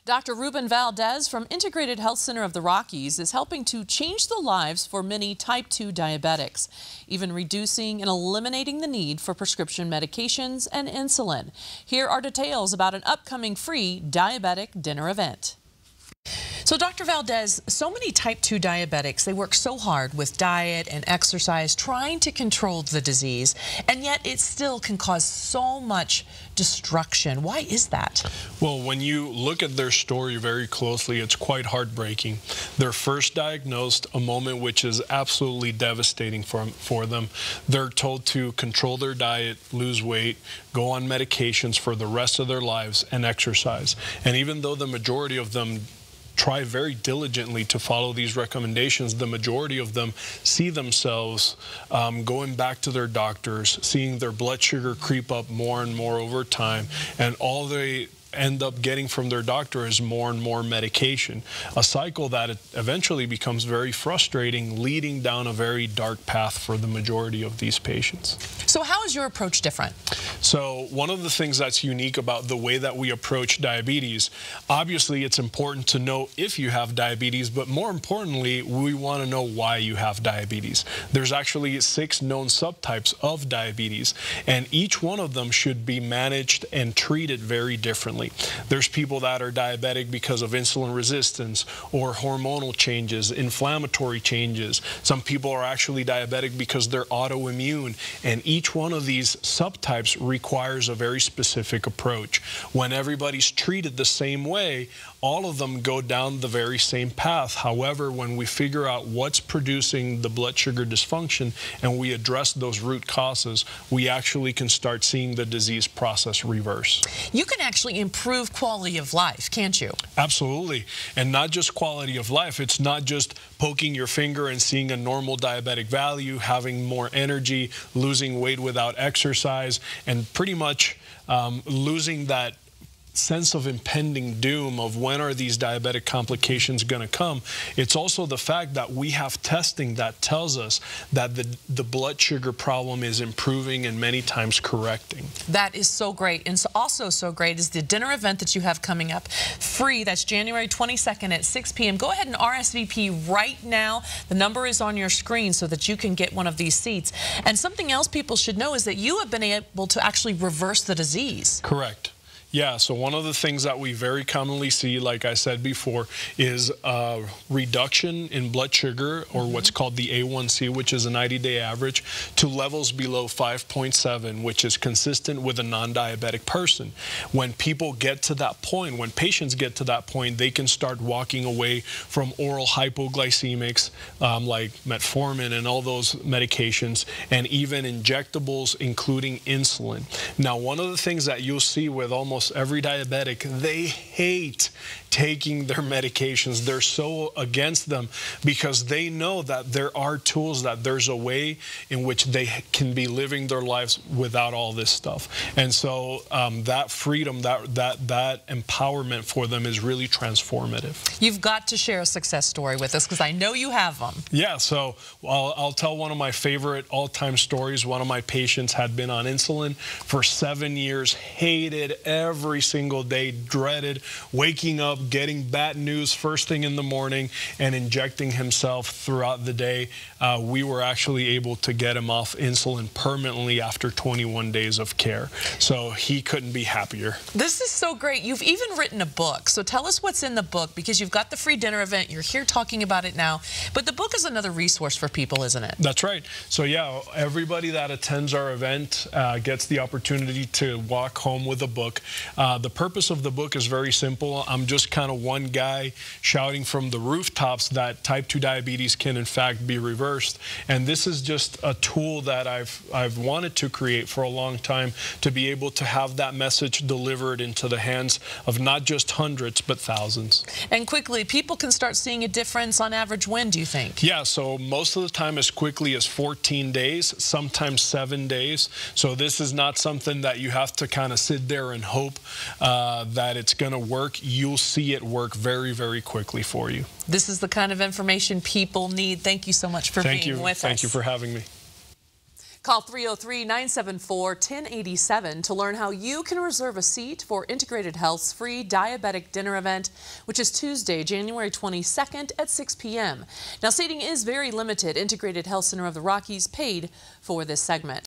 Dr. Ruben Valdes from Integrated Health Center of the Rockies is helping to change the lives for many type 2 diabetics, even reducing and eliminating the need for prescription medications and insulin. Here are details about an upcoming free diabetic dinner event. So Dr. Valdes, so many type 2 diabetics, they work so hard with diet and exercise trying to control the disease, and yet it still can cause so much destruction. Why is that? Well, when you look at their story very closely, it's quite heartbreaking. They're first diagnosed, a moment which is absolutely devastating for them. They're told to control their diet, lose weight, go on medications for the rest of their lives, and exercise. And even though the majority of them try very diligently to follow these recommendations, the majority of them see themselves going back to their doctors, seeing their blood sugar creep up more and more over time, and all they end up getting from their doctor is more and more medication. A cycle that eventually becomes very frustrating, leading down a very dark path for the majority of these patients. So how is your approach different? So one of the things that's unique about the way that we approach diabetes, obviously it's important to know if you have diabetes, but more importantly, we want to know why you have diabetes. There's actually 6 known subtypes of diabetes, and each one of them should be managed and treated very differently. There's people that are diabetic because of insulin resistance or hormonal changes, inflammatory changes. Some people are actually diabetic because they're autoimmune, and each one of these subtypes requires a very specific approach. When everybody's treated the same way, all of them go down the very same path. However, when we figure out what's producing the blood sugar dysfunction and we address those root causes, we actually can start seeing the disease process reverse. You can actually improve quality of life, can't you? Absolutely. And not just quality of life. It's not just poking your finger and seeing a normal diabetic value, having more energy, losing weight without exercise, and pretty much losing that sense of impending doom of when are these diabetic complications going to come. It's also the fact that we have testing that tells us that the blood sugar problem is improving and many times correcting. That is so great. And also so great is the dinner event that you have coming up free. That's January 22nd at 6 p.m. Go ahead and RSVP right now. The number is on your screen so that you can get one of these seats. And something else people should know is that you have been able to actually reverse the disease. Correct. Yeah, so one of the things that we very commonly see, like I said before, is a reduction in blood sugar, or what's called the A1C, which is a 90-day average, to levels below 5.7, which is consistent with a non-diabetic person. When people get to that point, when patients get to that point, they can start walking away from oral hypoglycemics like metformin and all those medications, and even injectables, including insulin. Now, one of the things that you'll see with almost every diabetic, they hate taking their medications. They're so against them because they know that there are tools, that there's a way in which they can be living their lives without all this stuff. And so that freedom, that empowerment for them is really transformative. You've got to share a success story with us because I know you have them. Yeah, so I'll tell one of my favorite all-time stories. One of my patients had been on insulin for 7 years, hated every single day, dreaded waking up, getting bad news first thing in the morning, and injecting himself throughout the day. We were actually able to get him off insulin permanently after 21 days of care. So he couldn't be happier. This is so great. You've even written a book. So tell us what's in the book, because you've got the free dinner event. You're here talking about it now. But the book is another resource for people, isn't it? That's right. So yeah, everybody that attends our event gets the opportunity to walk home with a book. The purpose of the book is very simple. I'm just kind of one guy shouting from the rooftops that type 2 diabetes can in fact be reversed, and this is just a tool that I've wanted to create for a long time, to be able to have that message delivered into the hands of not just hundreds but thousands. And quickly, people can start seeing a difference on average when, do you think? Yeah, so most of the time as quickly as 14 days, sometimes 7 days. So this is not something that you have to kind of sit there and hope that it's going to work. You'll see it work very, very quickly for you. This is the kind of information people need. Thank you so much for being with us. Thank you for having me. Call 303-974-1087 to learn how you can reserve a seat for Integrated Health's free diabetic dinner event, which is Tuesday, January 22nd at 6 p.m. Now, seating is very limited. Integrated Health Center of the Rockies paid for this segment.